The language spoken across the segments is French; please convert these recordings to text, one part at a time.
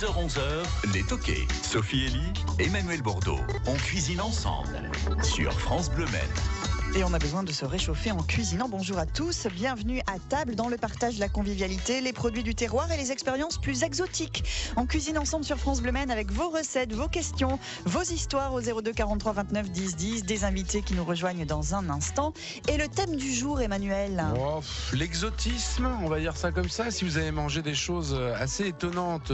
10h-11h, les toqués. Sophie Elie, Emmanuel Bordeaux. On cuisine ensemble sur France Bleu Maine. Et on a besoin de se réchauffer en cuisinant. Bonjour à tous, bienvenue à table dans le partage de la convivialité, les produits du terroir et les expériences plus exotiques. On cuisine ensemble sur France Bleu Maine avec vos recettes, vos questions, vos histoires au 02 43 29 10 10, des invités qui nous rejoignent dans un instant. Et le thème du jour, Emmanuel. L'exotisme, on va dire ça comme ça. Si vous avez mangé des choses assez étonnantes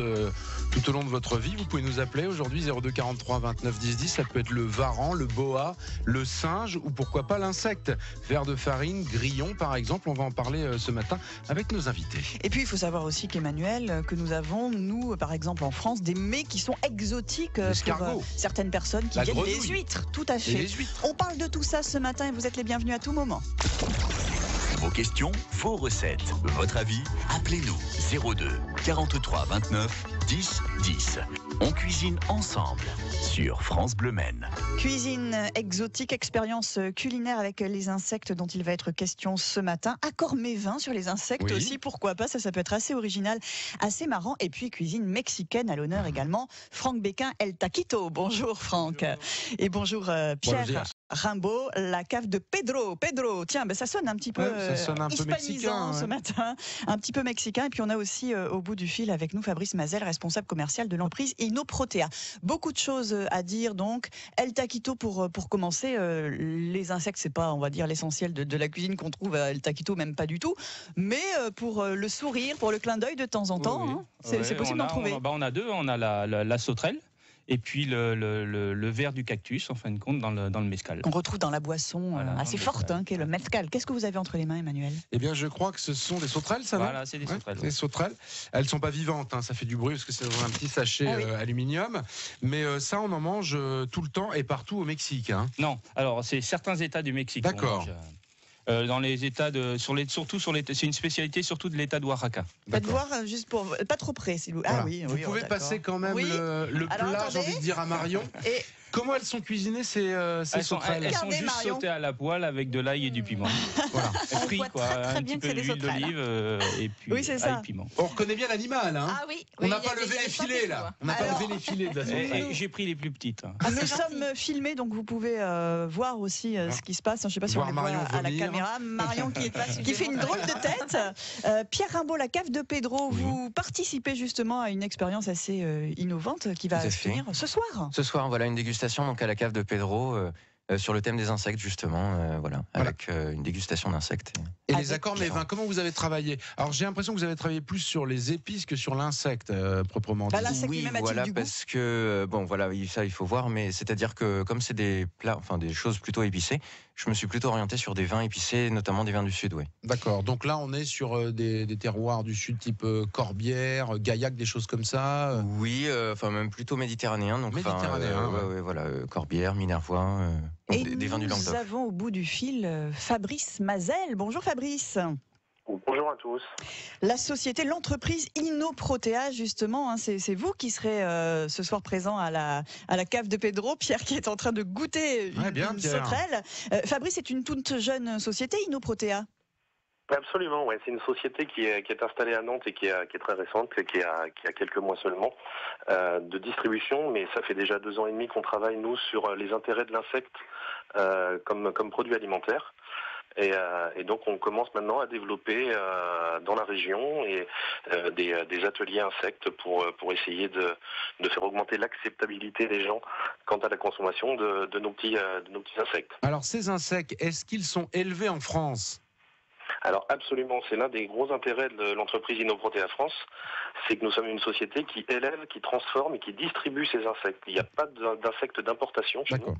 tout au long de votre vie, vous pouvez nous appeler aujourd'hui 02 43 29 10 10. Ça peut être le varan, le boa, le singe ou pourquoi pas l'insecte. Vers de farine, grillon par exemple. On va en parler ce matin avec nos invités. Et puis il faut savoir aussi qu'Emmanuel, que nous avons, nous par exemple en France, des mets qui sont exotiques pour certaines personnes qui viennent des huîtres. Tout à fait. On parle de tout ça ce matin et vous êtes les bienvenus à tout moment. Vos questions, vos recettes, votre avis, appelez-nous 02 43 29 10 10. On cuisine ensemble sur France Bleu Maine. Cuisine exotique, expérience culinaire avec les insectes dont il va être question ce matin. Accord mévin sur les insectes aussi, pourquoi pas, ça peut être assez original, assez marrant. Et puis cuisine mexicaine à l'honneur également. Franck Béquin, El Taquito. Bonjour Franck. Bonjour. Et bonjour Pierre Rimbaud, la cave de Pedro. Pedro, tiens, ça sonne un petit peu hispanisant ce matin, un petit peu mexicain. Et puis on a aussi au bout du fil avec nous Fabrice Mazel, responsable commercial de l'entreprise Inoprotea. Beaucoup de choses à dire donc. El Taquito pour commencer, les insectes c'est pas, on va dire, l'essentiel de la cuisine qu'on trouve à El Taquito, même pas du tout. Mais pour le sourire, pour le clin d'œil de temps en temps, c'est possible d'en trouver. On a deux, on a la sauterelle. Et puis le verre du cactus, en fin de compte, dans le mezcal. On retrouve dans la boisson assez forte, qui est le mezcal. Qu'est-ce que vous avez entre les mains, Emmanuel ? Eh bien, je crois que ce sont des sauterelles, ça va ? Voilà, c'est des sauterelles. Des sauterelles. Elles ne sont pas vivantes, ça fait du bruit parce que c'est dans un petit sachet aluminium. Mais ça, on en mange tout le temps et partout au Mexique. Non, alors c'est certains États du Mexique. D'accord. Dans les États c'est une spécialité surtout de l'État d'Oaxaca. Faites voir juste pour pas trop près, s'il vous plaît. Voilà. Vous pouvez passer quand même le plat, j'ai envie de dire à Marion. Et comment elles sont cuisinées ces sauterelles ? Elles sont juste sautées à la poêle avec de l'ail et du piment. Voilà. Frit, un petit peu d'huile d'olive et puis ail, piment. On reconnaît bien l'animal, Ah oui. On n'a pas levé les filets là. On n'a pas levé les filets de la sauterelle. J'ai pris les plus petites. Nous sommes filmés, donc vous pouvez voir aussi ce qui se passe. Je ne sais pas si on les voit à la caméra. Marion qui fait une drôle de tête. Pierre Rimbaud, la cave de Pedro, vous participez justement à une expérience assez innovante qui va se finir ce soir. Ce soir, voilà une dégustation donc à la cave de Pedro sur le thème des insectes justement, avec une dégustation d'insectes. Et les accords mévins, comment vous avez travaillé ? Alors j'ai l'impression que vous avez travaillé plus sur les épices que sur l'insecte proprement dit. Oui, voilà, parce que ça il faut voir, mais c'est-à-dire que comme c'est des plats, des choses plutôt épicées, je me suis plutôt orienté sur des vins épicés, notamment des vins du Sud, D'accord. Donc là, on est sur des terroirs du Sud type Corbière, Gaillac, des choses comme ça. Oui, même plutôt méditerranéen. Donc Corbière, Minervois. Et des vins du Languedoc. Nous avons au bout du fil Fabrice Mazel. Bonjour Fabrice. Bonjour à tous. La société, l'entreprise Inoprotea, justement, c'est vous qui serez ce soir présent à la cave de Pedro. Pierre qui est en train de goûter une sauterelle. Fabrice, c'est une toute jeune société, Inoprotea. Absolument, c'est une société qui est installée à Nantes et qui est très récente, qui a quelques mois seulement de distribution, mais ça fait déjà 2 ans et demi qu'on travaille nous sur les intérêts de l'insecte comme produit alimentaire. Et donc on commence maintenant à développer dans la région des ateliers insectes pour essayer de faire augmenter l'acceptabilité des gens quant à la consommation de nos petits insectes. Alors ces insectes, est-ce qu'ils sont élevés en France ? Alors absolument, c'est l'un des gros intérêts de l'entreprise Inoprotea France, c'est que nous sommes une société qui élève, qui transforme et qui distribue ces insectes. Il n'y a pas d'insectes d'importation chez nous.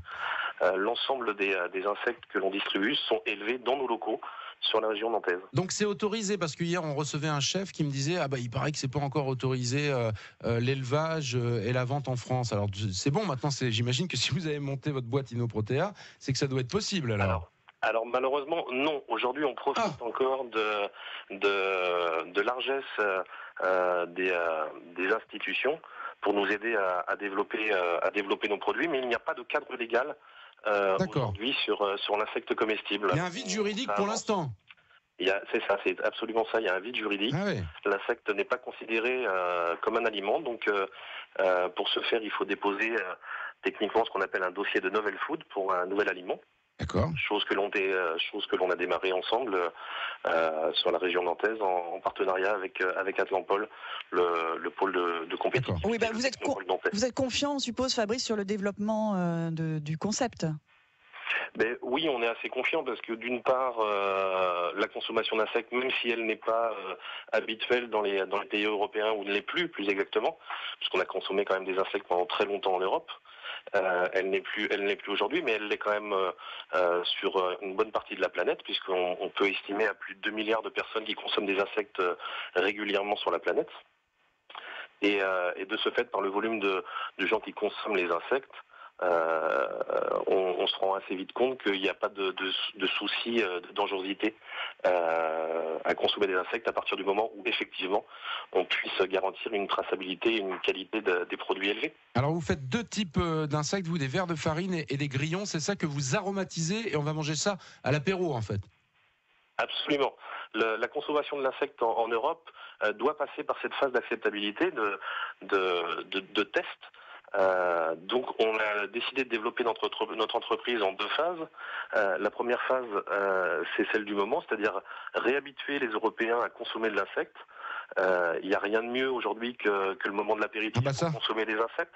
L'ensemble des insectes que l'on distribue sont élevés dans nos locaux sur la région nantaise. Donc c'est autorisé, parce que hier on recevait un chef qui me disait il paraît que c'est pas encore autorisé l'élevage et la vente en France. Alors c'est bon maintenant, j'imagine que si vous avez monté votre boîte Inoprotea, c'est que ça doit être possible Alors malheureusement non. Aujourd'hui on profite encore de largesse des institutions pour nous aider à développer nos produits, mais il n'y a pas de cadre légal aujourd'hui sur l'insecte comestible. Il y a un vide juridique pour l'instant. C'est ça, c'est absolument ça. Il y a un vide juridique. Ah ouais. L'insecte n'est pas considéré comme un aliment. Donc, pour ce faire, il faut déposer techniquement ce qu'on appelle un dossier de novel food pour un nouvel aliment. D'accord. Chose que l'on a démarré ensemble sur la région nantaise en partenariat avec Atlampol, le pôle de compétition. Oui, vous êtes confiant, on suppose, Fabrice, sur le développement du concept. Oui, on est assez confiant parce que d'une part, la consommation d'insectes, même si elle n'est pas habituelle dans les pays européens, ou ne l'est plus exactement, puisqu'on a consommé quand même des insectes pendant très longtemps en Europe, elle n'est plus aujourd'hui, mais elle l'est quand même sur une bonne partie de la planète, puisqu'on peut estimer à plus de 2 milliards de personnes qui consomment des insectes régulièrement sur la planète. Et de ce fait, par le volume de gens qui consomment les insectes, on se rend assez vite compte qu'il n'y a pas de souci de dangerosité à consommer des insectes à partir du moment où effectivement on puisse garantir une traçabilité et une qualité des produits élevés. Alors vous faites 2 types d'insectes, vous, des vers de farine et des grillons, c'est ça que vous aromatisez et on va manger ça à l'apéro en fait? Absolument. La consommation de l'insecte en Europe doit passer par cette phase d'acceptabilité, de test. Donc on a décidé de développer notre entreprise en 2 phases. La première phase, c'est celle du moment, c'est-à-dire réhabituer les Européens à consommer de l'insecte. Il n'y a rien de mieux aujourd'hui que le moment de l'apéritif pour consommer des insectes.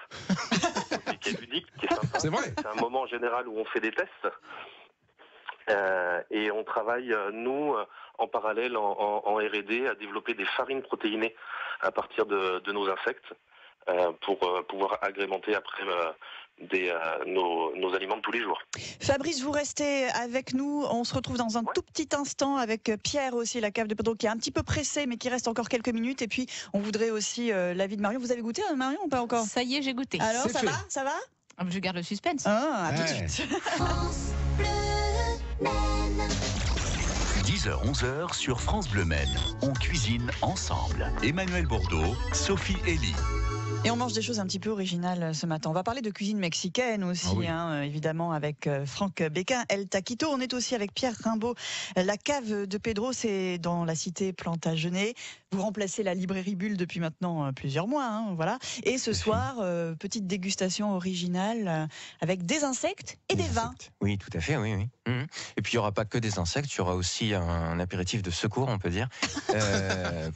Qui est ludique, qui est sympa. C'est vrai. C'est un moment en général où on fait des tests. Et on travaille, nous, en parallèle, en R&D, à développer des farines protéinées à partir de nos insectes. Pour pouvoir agrémenter après nos aliments de tous les jours. Fabrice, vous restez avec nous. On se retrouve dans un tout petit instant avec Pierre aussi, la cave de Pedro, qui est un petit peu pressé, mais qui reste encore quelques minutes. Et puis, on voudrait aussi l'avis de Marion. Vous avez goûté, Marion, ou pas encore? Ça y est, j'ai goûté. Alors, ça va? Je garde le suspense. À tout de suite. 10h-11h sur France Bleu Maine. On cuisine ensemble. Emmanuel Bordeaux, Sophie Elie. Et on mange des choses un petit peu originales ce matin. On va parler de cuisine mexicaine aussi, évidemment, avec Franck Béquin, El Taquito. On est aussi avec Pierre Rimbaud. La cave de Pedro, c'est dans la cité Plantagenet. Vous remplacez la librairie Bulle depuis maintenant plusieurs mois. Voilà. Et ce soir, petite dégustation originale avec des insectes et des vins. Oui, tout à fait, oui. Et puis il n'y aura pas que des insectes, il y aura aussi un apéritif de secours, on peut dire,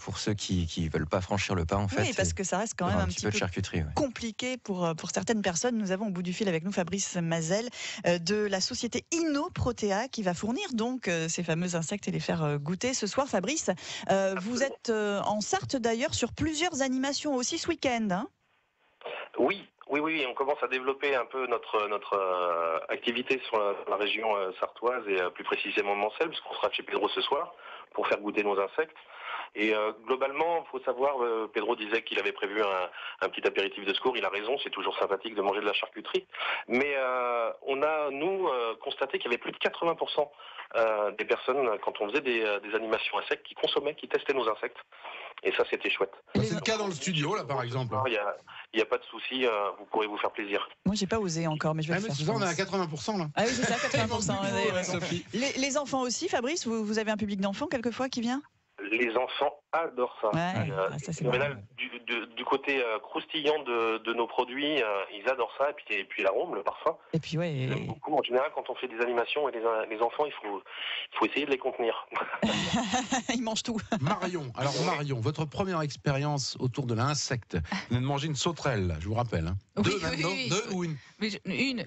pour ceux qui ne veulent pas franchir le pas, en fait. Oui, parce que ça reste quand même un petit peu charcuterie, compliqué pour certaines personnes. Nous avons au bout du fil avec nous Fabrice Mazel de la société Innoprotea qui va fournir donc ces fameux insectes et les faire goûter ce soir. Fabrice, vous êtes en Sarthe d'ailleurs sur plusieurs animations aussi ce week-end. Hein? Oui, on commence à développer un peu notre activité sur la région sartoise et plus précisément Mancel, puisqu'on sera chez Pedro ce soir pour faire goûter nos insectes. Et globalement, il faut savoir, Pedro disait qu'il avait prévu un petit apéritif de secours. Il a raison, c'est toujours sympathique de manger de la charcuterie. Mais on a, nous, constaté qu'il y avait plus de 80% des personnes, quand on faisait des animations insectes, qui consommaient, qui testaient nos insectes. Et ça, c'était chouette. C'est le cas dans le studio, là, par exemple. Il n'y a pas de souci, vous pourrez vous faire plaisir. Moi, j'ai pas osé encore, mais je vais le faire. C'est ça, on est à 80%, là. Ah oui, c'est ça, 80%. Les enfants aussi, Fabrice, vous avez un public d'enfants, quelquefois, qui vient? Les enfants adorent ça. Ça c'est du côté croustillant de nos produits, ils adorent ça. Et puis l'arôme, le parfum. Et puis ils aiment beaucoup. En général, quand on fait des animations et les enfants, il faut essayer de les contenir. Ils mangent tout. Marion, votre première expérience autour de l'insecte, vous venez de manger une sauterelle, je vous rappelle. Deux ou une? Une.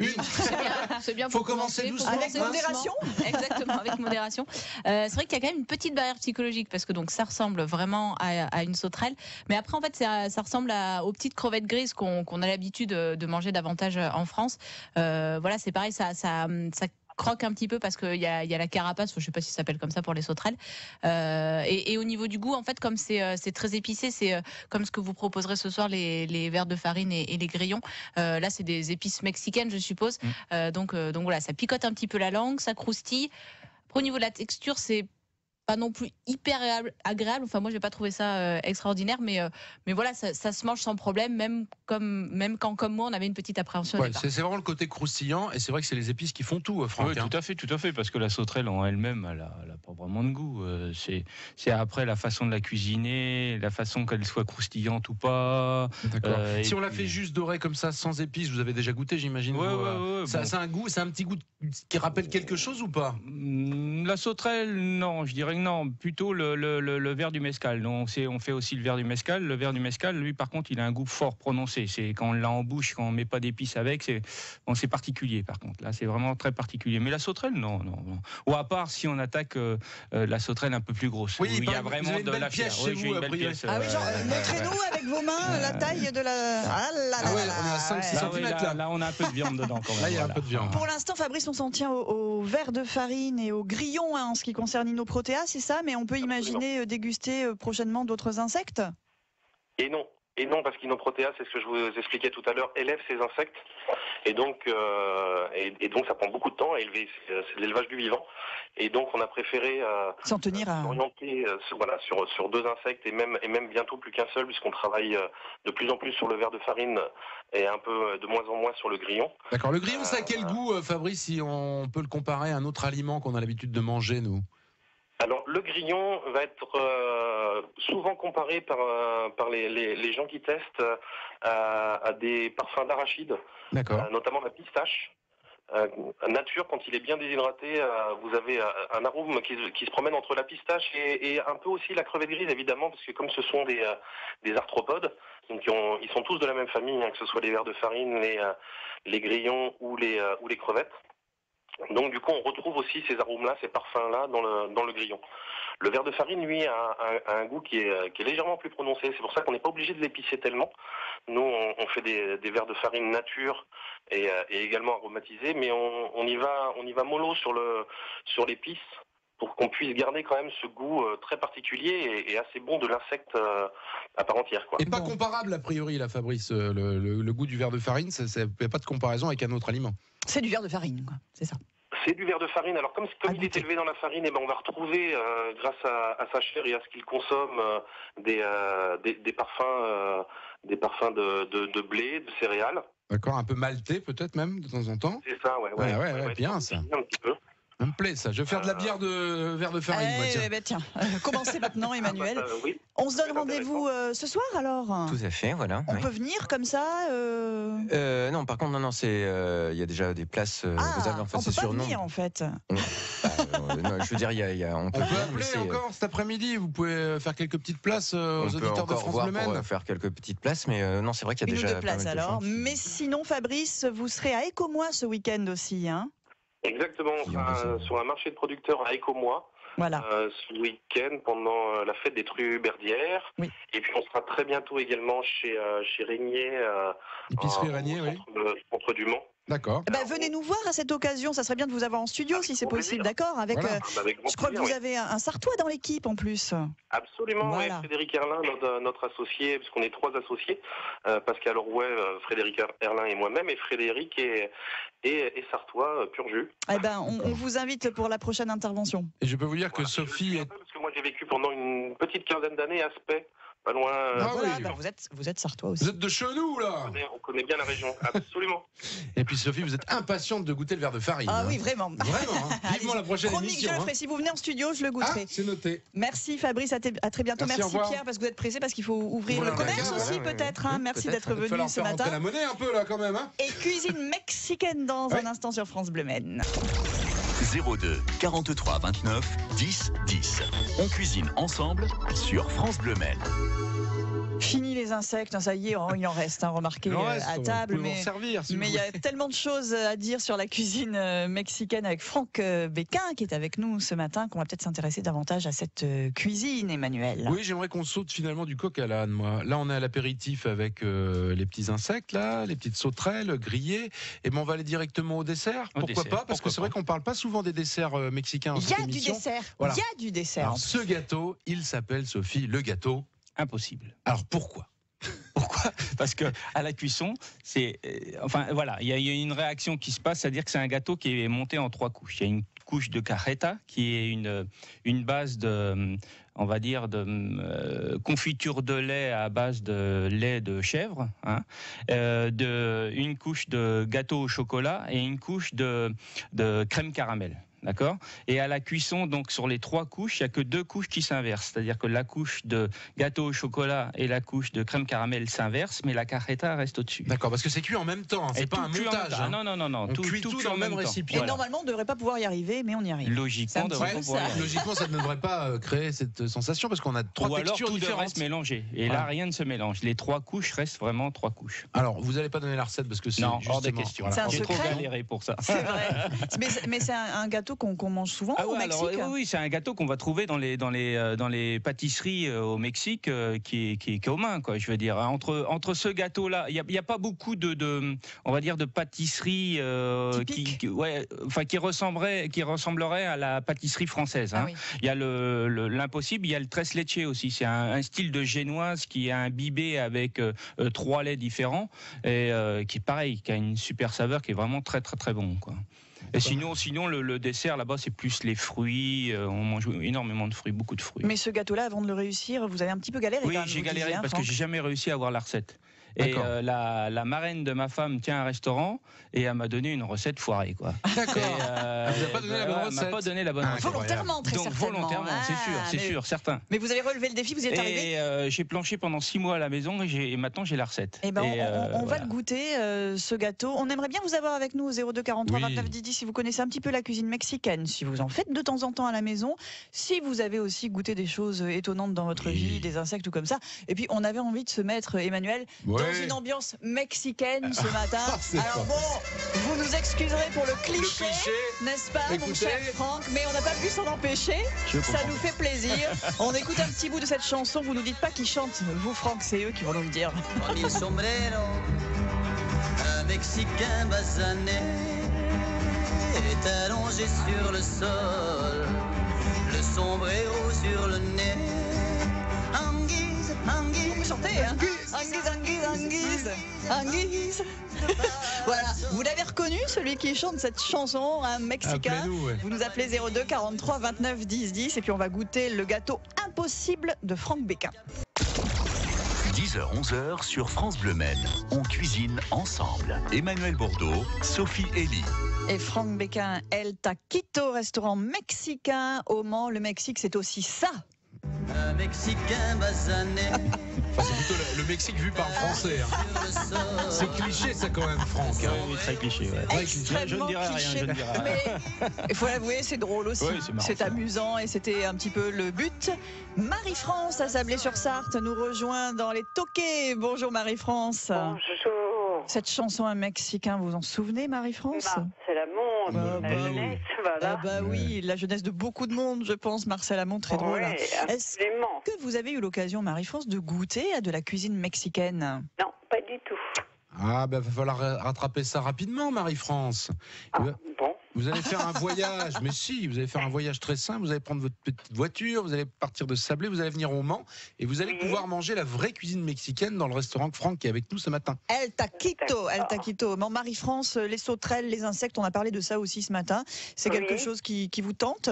C'est bien. Faut commencer doucement. Avec modération. Exactement, avec modération. C'est vrai qu'il y a quand même une petite barrière psychologique parce que donc ça ressemble vraiment à une sauterelle, mais après en fait ça ressemble aux petites crevettes grises qu'on a l'habitude de manger davantage en France. Voilà, c'est pareil, ça croque un petit peu parce qu'il y a la carapace, je sais pas si ça s'appelle comme ça pour les sauterelles. Et au niveau du goût, en fait, comme c'est très épicé, c'est comme ce que vous proposerez ce soir, les verres de farine et les grillons. Là, c'est des épices mexicaines, je suppose. Donc voilà, ça picote un petit peu la langue, ça croustille. Après, au niveau de la texture, c'est pas non plus hyper agréable. Enfin, moi, j'ai pas trouvé ça extraordinaire, mais voilà, ça se mange sans problème, même quand, comme moi, on avait une petite appréhension. Ouais, c'est vraiment le côté croustillant, et c'est vrai que c'est les épices qui font tout, Franck. Oui, tout à fait, parce que la sauterelle en elle-même, elle a pas vraiment de goût. C'est après la façon de la cuisiner, la façon qu'elle soit croustillante ou pas. D'accord. Si on la fait juste dorée comme ça, sans épices, vous avez déjà goûté, j'imagine. Ouais, ça a un goût, c'est un petit goût qui rappelle quelque chose ou pas? La sauterelle, non, je dirais que non. Plutôt le verre du mescal. Donc, on fait aussi le verre du mescal. Le verre du mescal, lui, par contre, il a un goût fort prononcé. C'est quand on l'a en bouche, quand on met pas d'épices avec, c'est particulier. Par contre, là, c'est vraiment très particulier. Mais la sauterelle, non. Ou à part si on attaque la sauterelle un peu plus grosse. Oui, il y a vraiment de la pièce chez vous, une belle pièce. Ah oui, genre, montrez-nous avec vos mains la taille de la. Ah là ouais, on est à 5-6 cm là, on a un peu de viande dedans quand même. Là, il y a un peu de viande. Pour l'instant, Fabrice, on s'en tient au verre de farine et au grillon en ce qui concerne Inoprotea, c'est ça? Mais on peut imaginer déguster prochainement d'autres insectes? Et non, parce qu'Inoprotea, c'est ce que je vous expliquais tout à l'heure, élève ces insectes. Et donc ça prend beaucoup de temps à élever. C'est de l'élevage du vivant. Et donc, on a préféré s'en tenir à s'orienter sur 2 insectes et même bientôt plus qu'un seul, puisqu'on travaille de plus en plus sur le verre de farine et un peu de moins en moins sur le grillon. D'accord. Le grillon, ça a quel goût, Fabrice, si on peut le comparer à un autre aliment qu'on a l'habitude de manger, nous? Alors, le grillon va être souvent comparé par les gens qui testent à des parfums d'arachide, notamment la pistache. Nature, quand il est bien déshydraté, vous avez un arôme qui se promène entre la pistache et un peu aussi la crevette grise, évidemment, parce que comme ce sont des arthropodes, donc ils sont tous de la même famille, que ce soit les vers de farine, les grillons ou les crevettes. Donc du coup, on retrouve aussi ces arômes-là, ces parfums-là dans le grillon. Le verre de farine, lui, a un goût qui est légèrement plus prononcé. C'est pour ça qu'on n'est pas obligé de l'épicer tellement. Nous, on fait des verres de farine nature et également aromatisés, mais on y va mollo sur l'épice pour qu'on puisse garder quand même ce goût très particulier et assez bon de l'insecte à part entière, quoi. Et pas comparable, a priori, là, Fabrice, le goût du verre de farine, il n'y a pas de comparaison avec un autre aliment. C'est du verre de farine, quoi. C'est ça. C'est du verre de farine. Alors comme il est élevé dans la farine, on va retrouver, grâce à sa chair et à ce qu'il consomme, des parfums de blé, de céréales. D'accord, un peu maltais peut-être même de temps en temps. C'est ça, ouais, bien ça. Un petit peu. Ça me plaît ça. Je vais faire de la bière de verre de farine. Tiens, commencez maintenant, Emmanuel. Oui. On se donne rendez-vous ce soir alors? Tout à fait, voilà. On peut venir comme ça Non, par contre, non, il y a déjà des places. En fait, on peut pas venir en fait. Non, je veux dire, on peut appeler encore cet après-midi. Vous pouvez faire quelques petites places aux auditeurs de France Bleu Maine. Pour faire quelques petites places, mais non, c'est vrai qu'il y a déjà 2 places alors. Mais sinon, Fabrice, vous serez à Écomois ce week-end aussi, hein? Exactement, on sera sur un marché de producteurs à Écomois. Voilà. Ce week-end pendant la fête des Truberdières. Oui. Et puis on sera très bientôt également chez Régnier, Épicerie Régnier, contre du Mans. D'accord. Venez nous voir à cette occasion, ça serait bien de vous avoir en studio si c'est possible, d'accord? Avec, je crois que vous avez un Sartois dans l'équipe en plus. Absolument, voilà. Frédéric Erlin, notre associé, parce qu'on est 3 associés, Pascal Orway, Frédéric Erlin et moi-même, et Frédéric et Sartois, pur jus. On vous invite pour la prochaine intervention. Et je peux vous dire que Sophie est... Parce que moi j'ai vécu pendant une petite quinzaine d'années à Spey. Pas loin. Vous êtes Sartois aussi. Vous êtes de chez nous, là. On connaît bien la région, absolument. Et puis Sophie, vous êtes impatiente de goûter le verre de farine. Ah oui, vraiment. Vraiment. Vivement la prochaine émission. Je le ferai. Si vous venez en studio, je le goûterai. C'est noté. Merci Fabrice, à très bientôt. Merci Pierre, parce que vous êtes pressé, parce qu'il faut ouvrir le commerce aussi peut-être. Merci d'être venu ce matin. La monnaie un peu là quand même. Et cuisine mexicaine dans un instant sur France Bleu Maine. 02 43 29 10 10. On cuisine ensemble sur France Bleu Maine. Fini les insectes, ça y est, il en reste, remarquez, à table. Mais il y a tellement de choses à dire sur la cuisine mexicaine avec Franck Béquin qui est avec nous ce matin, qu'on va peut-être s'intéresser davantage à cette cuisine, Emmanuel. Oui, j'aimerais qu'on saute finalement du coq à l'âne, moi. Là, on est à l'apéritif avec les petits insectes, là, les petites sauterelles grillées. Et on va aller directement au dessert. Pourquoi pas? Parce que c'est vrai qu'on parle pas souvent des desserts mexicains. Il y a du dessert. Voilà. Il y a du dessert. Alors, ce gâteau, il s'appelle, Sophie, le gâteau impossible. Alors pourquoi? Parce que à la cuisson, il y a une réaction qui se passe, c'est-à-dire que c'est un gâteau qui est monté en 3 couches. Il y a une couche de cajeta, qui est une base de, on va dire, de confiture de lait à base de lait de chèvre, hein, une couche de gâteau au chocolat et une couche de crème caramel. D'accord. Et à la cuisson, donc sur les 3 couches, il n'y a que 2 couches qui s'inversent. C'est-à-dire que la couche de gâteau au chocolat et la couche de crème caramel s'inversent, mais la cajeta reste au-dessus. D'accord, parce que c'est cuit en même temps, hein, c'est pas un montage. Hein. Non. On cuit tout dans le même récipient. Et Voilà. normalement, on ne devrait pas pouvoir y arriver, mais on y arrive. Logiquement, Logiquement, ça ne devrait pas créer cette sensation parce qu'on a 3 textures tout différentes. Reste mélangé. Et là, rien ne se mélange. Les 3 couches restent vraiment 3 couches. Alors, vous n'allez pas donner la recette parce que c'est hors des questions. Voilà. J'ai trop galéré pour ça. C'est vrai. Mais c'est un gâteau qu'on mange souvent au Mexique. Oui, c'est un gâteau qu'on va trouver dans les pâtisseries au Mexique qui est commun, quoi. Je veux dire, entre ce gâteau-là, il y a pas beaucoup on va dire de pâtisseries qui ressembleraient à la pâtisserie française. Hein. Ah oui. Il y a l'impossible, il y a le tres leche aussi. C'est un style de génoise qui est imbibé avec 3 laits différents et qui est pareil, qui a une super saveur, qui est vraiment très très très bon, quoi. Et sinon le dessert là-bas, c'est plus les fruits. On mange énormément de fruits, beaucoup de fruits. Mais ce gâteau-là, avant de le réussir, vous avez un petit peu galéré. Oui, j'ai galéré parce que j'ai jamais réussi à avoir la recette. Et la marraine de ma femme tient un restaurant et elle m'a donné une recette foirée, quoi. D'accord. Elle vous a pas donné la bonne recette. Elle m'a pas donné la bonne recette. Volontairement, très certainement. Volontairement, c'est sûr, certain. Mais vous avez relevé le défi, vous y êtes arrivé. Et j'ai planché pendant 6 mois à la maison et maintenant j'ai la recette. Et on va le goûter, ce gâteau. On aimerait bien vous avoir avec nous au 02 43 29 10 10 si vous connaissez un petit peu la cuisine mexicaine, si vous en faites de temps en temps à la maison, si vous avez aussi goûté des choses étonnantes dans votre vie, des insectes ou comme ça. Et puis on avait envie de se mettre, Emmanuel, dans une ambiance mexicaine ce matin. Alors bon, vous nous excuserez pour le cliché, n'est-ce pas, mon cher Franck, mais on n'a pas pu s'en empêcher. Ça nous fait plaisir. On écoute un petit bout de cette chanson. Vous nous dites pas qui chante, vous Franck, c'est eux qui vont nous le dire. Un Mexicain basané est allongé sur le sol, le sombrero sur le nez. Anguise, anguise. Vous chantez, hein? Anguise. Voilà, vous l'avez reconnu, celui qui chante cette chanson, un Mexicain. Vous nous appelez 02 43 29 10 10 et puis on va goûter le gâteau impossible de Franck Béquin. 10h-11h sur France Bleu Maine. On cuisine ensemble. Emmanuel Bordeaux, Sophie Elie. Et Franck Béquin, El Taquito, restaurant mexicain au Mans. Le Mexique, c'est aussi ça. Un Mexicain basané. Enfin, c'est plutôt le Mexique vu par un Français. Hein. C'est cliché, ça, quand même, Franck. Hein. Oui, très cliché. Ouais. Je ne dirais rien. Mais il faut l'avouer, c'est drôle aussi. Oui, c'est amusant et c'était un petit peu le but. Marie-France à Sablé-sur-Sarthe nous rejoint dans les Toquets. Bonjour Marie-France. Bonjour. Cette chanson un Mexicain, vous vous en souvenez, Marie-France? Marcel Amont, la jeunesse, voilà. Oui, la jeunesse de beaucoup de monde, je pense. Marcel Amont, très drôle. Ouais, est-ce que vous avez eu l'occasion, Marie-France, de goûter à de la cuisine mexicaine? Non, pas du tout. Ah, ben, va falloir rattraper ça rapidement, Marie-France. Bon. Vous allez faire un voyage, mais si, vous allez faire un voyage très simple, vous allez prendre votre petite voiture, vous allez partir de Sablé, vous allez venir au Mans, et vous allez pouvoir manger la vraie cuisine mexicaine dans le restaurant Franck qui est avec nous ce matin. El Taquito. Bon, Marie-France, les sauterelles, les insectes, on a parlé de ça aussi ce matin. C'est quelque chose qui vous tente?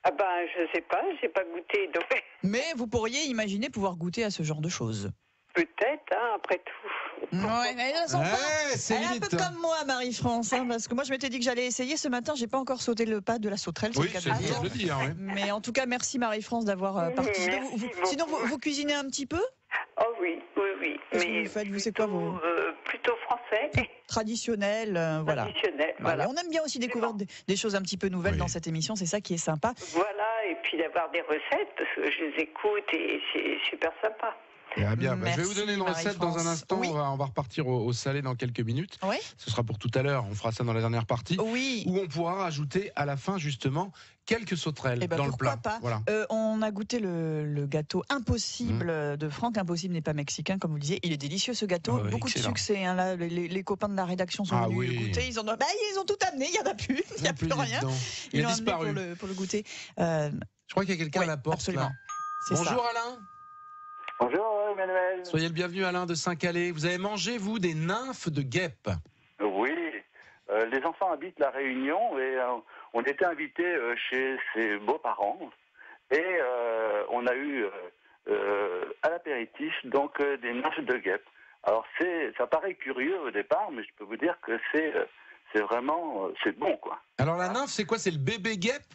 Ah ben, je sais pas, j'ai pas goûté. Donc... Mais vous pourriez imaginer pouvoir goûter à ce genre de choses. Peut-être, hein, après tout. Ouais, mais elle est un peu comme moi, Marie-France, hein, parce que moi je m'étais dit que j'allais essayer ce matin. J'ai pas encore sauté le pas de la sauterelle. Oui, c'est le cas de le dire. Oui. Mais en tout cas, merci Marie-France d'avoir participé. Sinon, vous cuisinez un petit peu? Oh oui. Qu'est-ce que vous faites? Vous, c'est quoi vos... Plutôt français. Traditionnel, voilà. Traditionnel, voilà. On aime bien aussi découvrir des choses un petit peu nouvelles dans cette émission. C'est ça qui est sympa. Voilà, et puis d'avoir des recettes, parce que je les écoute et c'est super sympa. Ah bien, je vais vous donner une recette dans un instant. Oui. On va repartir au salé dans quelques minutes. Oui. Ce sera pour tout à l'heure. On fera ça dans la dernière partie. Oui. Où on pourra rajouter à la fin justement quelques sauterelles dans le plat. Pas. Voilà. On a goûté le gâteau impossible de Franck. Impossible n'est pas mexicain, comme vous le disiez. Il est délicieux ce gâteau. Beaucoup de succès. Hein, là, les copains de la rédaction sont venus le goûter. Ils ont tout amené. Il n'y en a plus. Il n'y a plus rien. Il a disparu. Pour le goûter. Je crois qu'il y a quelqu'un à la porte. Absolument. Bonjour Alain. Bonjour Emmanuel. Soyez le bienvenu Alain de Saint-Calais. Vous avez mangé, vous, des nymphes de guêpes? Oui, les enfants habitent La Réunion et on était invité chez ses beaux-parents et on a eu à l'apéritif donc des nymphes de guêpe. Alors ça paraît curieux au départ, mais je peux vous dire que c'est vraiment c'est bon quoi. Alors la nymphe, c'est quoi? C'est le bébé guêpe?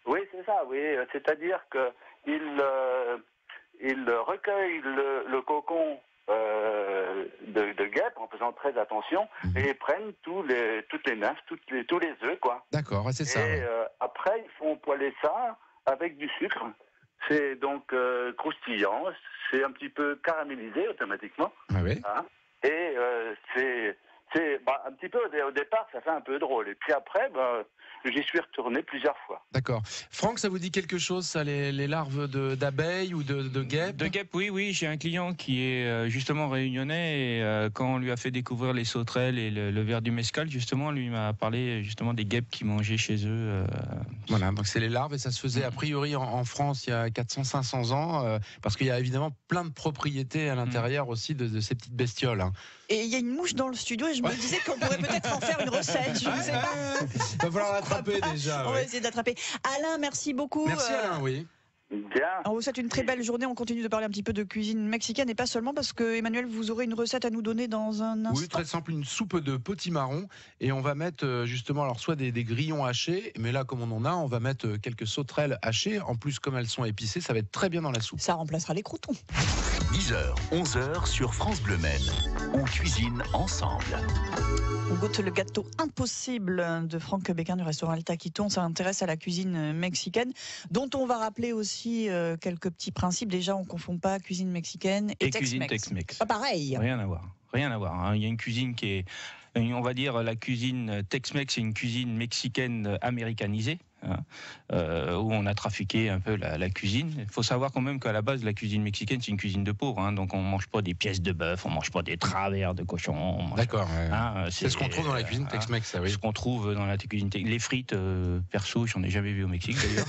Oui, c'est ça. Oui, c'est-à-dire que il recueille le cocon de guêpe en faisant très attention et ils prennent toutes les nymphes, tous les œufs quoi. D'accord, c'est ça. Et après ils font poêler ça avec du sucre. C'est donc croustillant, c'est un petit peu caramélisé automatiquement. Ah oui. Hein, et c'est un petit peu au départ ça fait un peu drôle et puis après j'y suis retourné plusieurs fois. D'accord. Franck, ça vous dit quelque chose, ça, les larves d'abeilles ou de guêpes? De guêpes, oui. J'ai un client qui est justement réunionnais et quand on lui a fait découvrir les sauterelles et le ver du mescal, justement, lui m'a parlé justement des guêpes qui mangeaient chez eux. Voilà, donc c'est les larves et ça se faisait a priori en France il y a 400-500 ans parce qu'il y a évidemment plein de propriétés à l'intérieur aussi de ces petites bestioles. Hein. Et il y a une mouche dans le studio et je me disais qu'on pourrait peut-être en faire une recette. Je ne sais pas. Il va falloir l'attraper déjà. On va essayer d'attraper. Alain, merci beaucoup. Merci Alain, oui. Bien. On vous souhaite une très belle journée. On continue de parler un petit peu de cuisine mexicaine et pas seulement parce que Emmanuel, vous aurez une recette à nous donner dans un instant. Oui, très simple, une soupe de potimarron et on va mettre justement alors soit des grillons hachés, mais là comme on en a, on va mettre quelques sauterelles hachées. En plus, comme elles sont épicées, ça va être très bien dans la soupe. Ça remplacera les croutons. 10h, 11h sur France Bleu Maine. On cuisine ensemble. On goûte le gâteau impossible de Franck Béquin du restaurant El Taquito. On s'intéresse à la cuisine mexicaine, dont on va rappeler aussi quelques petits principes. Déjà, on ne confond pas cuisine mexicaine et cuisine Tex-Mex. Pas pareil. Rien à voir. Rien à voir. Hein. Il y a une cuisine qui est, on va dire, la cuisine Tex-Mex, c'est une cuisine mexicaine américanisée. Hein, où on a trafiqué un peu la cuisine. Il faut savoir quand même qu'à la base, la cuisine mexicaine, c'est une cuisine de pauvres. Hein, donc on ne mange pas des pièces de bœuf, on ne mange pas des travers de cochon. D'accord. C'est ce qu'on trouve dans la cuisine Tex-Mex, ça, oui. Ce qu'on trouve dans la cuisine Tex-Mex. Les frites, perso, j'en ai jamais vu au Mexique d'ailleurs.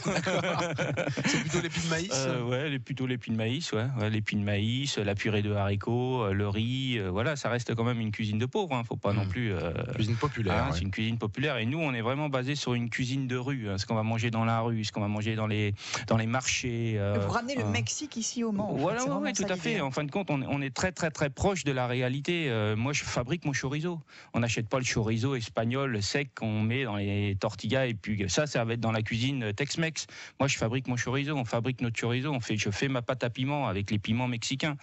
C'est plutôt l'épi de maïs. Ouais, plutôt l'épi de maïs. Ouais, l'épi de maïs, la purée de haricots, le riz. Voilà, ça reste quand même une cuisine de pauvres. Hein, faut pas non plus. Cuisine populaire. C'est une cuisine populaire. Et nous, on est vraiment basé sur une cuisine de rue. Ce qu'on va manger dans la rue, ce qu'on va manger dans les marchés. Vous ramenez le Mexique ici au Mans. Voilà, oui, tout à fait. En fin de compte, on est très très très proche de la réalité. Moi, je fabrique mon chorizo. On n'achète pas le chorizo espagnol sec qu'on met dans les tortillas et puis ça va être dans la cuisine Tex-Mex. Moi, je fabrique mon chorizo. On fabrique notre chorizo. Je fais ma pâte à piment avec les piments mexicains.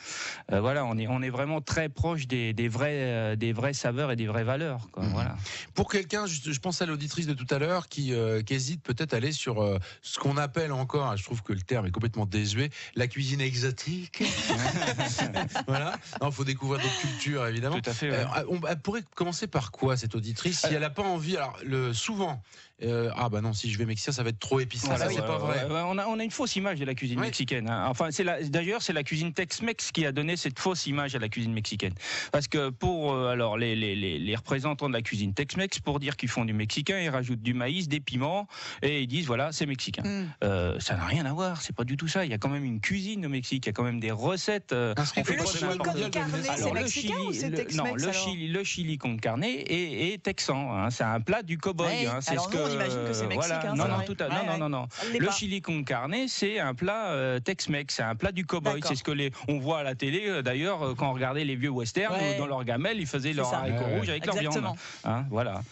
Voilà, on est vraiment très proche des vraies saveurs et des vraies valeurs. Quoi. Voilà. Pour quelqu'un, je pense à l'auditrice de tout à l'heure qui hésite peut-être à aller sur ce qu'on appelle encore, je trouve que le terme est complètement désuet, la cuisine exotique. Voilà. Il faut découvrir d'autres cultures, évidemment. Tout à fait. Ouais. Elle pourrait commencer par quoi, cette auditrice, si elle n'a pas envie? Alors, souvent, non, si je vais mexicain, ça va être trop épicé. Voilà, c'est pas vrai. On a une fausse image de la cuisine mexicaine. Hein. Enfin, d'ailleurs, c'est la cuisine Tex-Mex qui a donné cette fausse image à la cuisine mexicaine. Parce que pour les représentants de la cuisine Tex-Mex, pour dire qu'ils font du mexicain, ils rajoutent du maïs, des piments et ils disent voilà, c'est mexicain. Ça n'a rien à voir, c'est pas du tout ça. Il y a quand même une cuisine au Mexique, il y a quand même des recettes. Le chili con carne, c'est mexicain ou c'est Tex-Mex? Non, le chili con carne est texan. Hein. C'est un plat du cow-boy. Hein. C'est on imagine que c'est mexicain. Voilà. Non. Le chili con carne, c'est un plat Tex-Mex, c'est un plat du cow-boy. C'est ce que on voit à la télé. D'ailleurs, quand on regardait les vieux westerns, dans leur gamelle, ils faisaient leur haricot rouge avec leur viande. Hein, voilà.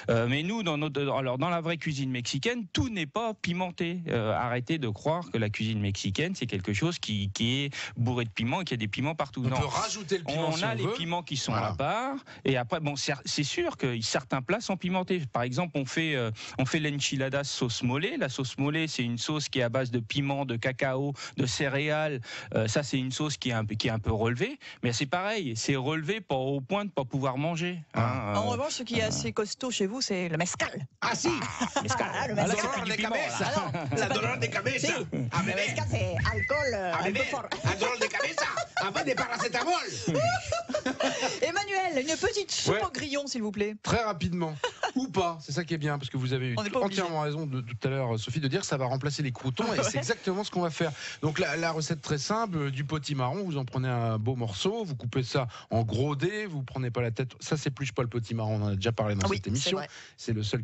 Mais nous, dans la vraie cuisine mexicaine, tout n'est pas pimenté. Arrêtez de croire que la cuisine mexicaine, c'est quelque chose qui est bourré de piment et qu'il y a des piments partout. On peut rajouter le piment on a les piments qui sont à part. Et après, c'est sûr que certains plats sont pimentés. Par exemple, on fait l'enchilada sauce mole. La sauce mole, c'est une sauce qui est à base de piment, de cacao, de céréales. Ça, c'est une sauce qui est un peu relevée. Mais c'est pareil, c'est relevé pas au point de ne pas pouvoir manger. Hein, en revanche, ce qui est assez costaud chez vous, c'est le mezcal. Ah si, mezcal. Le mezcal. La dolor de cabeza. Sí. Le mezcal, c'est alcool un peu fort. La dolor de cabeza. Avec des paracétamol. Emmanuel, une petite soupe au grillon, s'il vous plaît. Très rapidement. Ou pas, c'est ça qui est bien, parce que vous avez eu entièrement raison de tout à l'heure, Sophie, de dire que ça va remplacer les croutons, et c'est exactement ce qu'on va faire. Donc la recette très simple, du potimarron, vous en prenez un beau morceau, vous coupez ça en gros dés, vous prenez pas la tête, ça s'épluche pas le potimarron, on en a déjà parlé dans cette émission, c'est le seul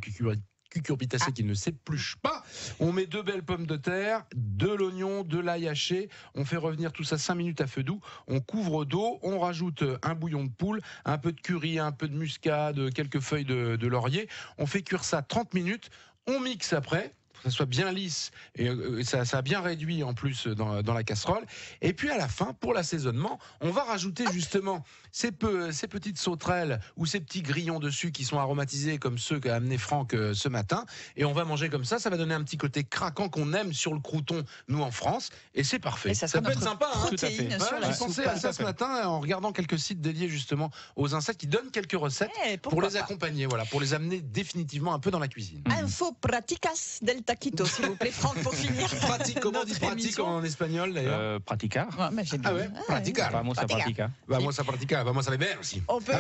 cucurbitacées qui ne s'épluchent pas. On met 2 belles pommes de terre, de l'oignon, de l'ail haché. On fait revenir tout ça 5 minutes à feu doux. On couvre d'eau. On rajoute un bouillon de poule, un peu de curry, un peu de muscade, quelques feuilles de laurier. On fait cuire ça 30 minutes. On mixe après. Que ça soit bien lisse et ça a bien réduit en plus dans la casserole. Et puis à la fin, pour l'assaisonnement, on va rajouter justement ces petites sauterelles ou ces petits grillons dessus qui sont aromatisés comme ceux qu'a amené Franck ce matin. Et on va manger comme ça. Ça va donner un petit côté craquant qu'on aime sur le crouton, nous en France. Et c'est parfait. Et ça peut être sympa. Hein, tout à fait. J'ai pensé à ça ce matin en regardant quelques sites dédiés justement aux insectes qui donnent quelques recettes pour les accompagner, voilà, pour les amener définitivement un peu dans la cuisine. Info praticas del taquito, s'il vous plaît, Franck, pour finir. Pratique, comment on dit pratique en espagnol d'ailleurs? Praticar. Ouais, mais j'ai bien. Ah ouais, praticar. Vamos a praticar. Vamos a praticar, vamos a beber aussi. On peut.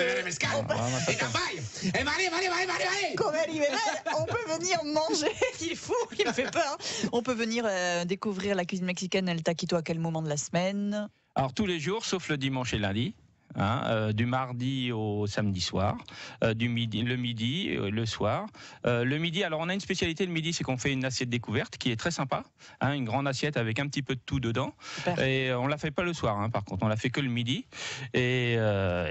On peut venir manger. Il est fou, il me fait peur. On peut venir découvrir la cuisine mexicaine El Taquito à quel moment de la semaine? Alors tous les jours, sauf le dimanche et lundi. Du mardi au samedi soir, le midi, le soir. Le midi, alors on a une spécialité le midi, c'est qu'on fait une assiette découverte qui est très sympa, une grande assiette avec un petit peu de tout dedans. Super. Et on la fait pas le soir, par contre, on la fait que le midi. Et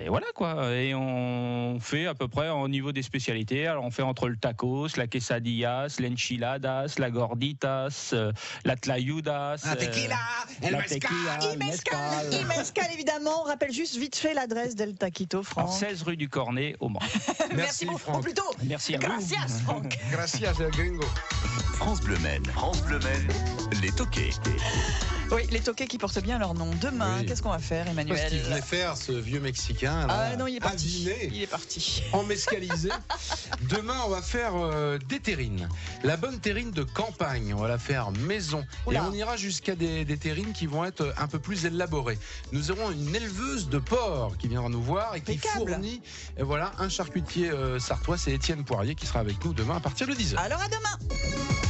voilà quoi. Et on fait à peu près au niveau des spécialités. Alors on fait entre le tacos, la quesadillas, l'enchiladas, la gorditas, la tlayudas, la tequila, el mezcal. El mezcal, évidemment. On rappelle juste vite fait l'adresse d'El Taquito, Franck. 16 rue du Cornet, au Mans. Merci beaucoup. Franck. Plutôt. Merci à vous. Gracias, Franck. Gracias, el gringo. France Bleu Maine. France Bleu Maine. Les toqués. Oui, les toqués qui portent bien leur nom. Demain, qu'est-ce qu'on va faire, Emmanuel? Qu'est-ce qu'il venait faire, ce vieux Mexicain là, non, il est parti. Aviné, il est parti. En mescalisé. Demain, on va faire des terrines. La bonne terrine de campagne, on va la faire maison. Oula. Et on ira jusqu'à des terrines qui vont être un peu plus élaborées. Nous aurons une éleveuse de porc qui viendra nous voir et qui fournit un charcutier sartois. C'est Étienne Poirier qui sera avec nous demain à partir de 10h. Alors à demain.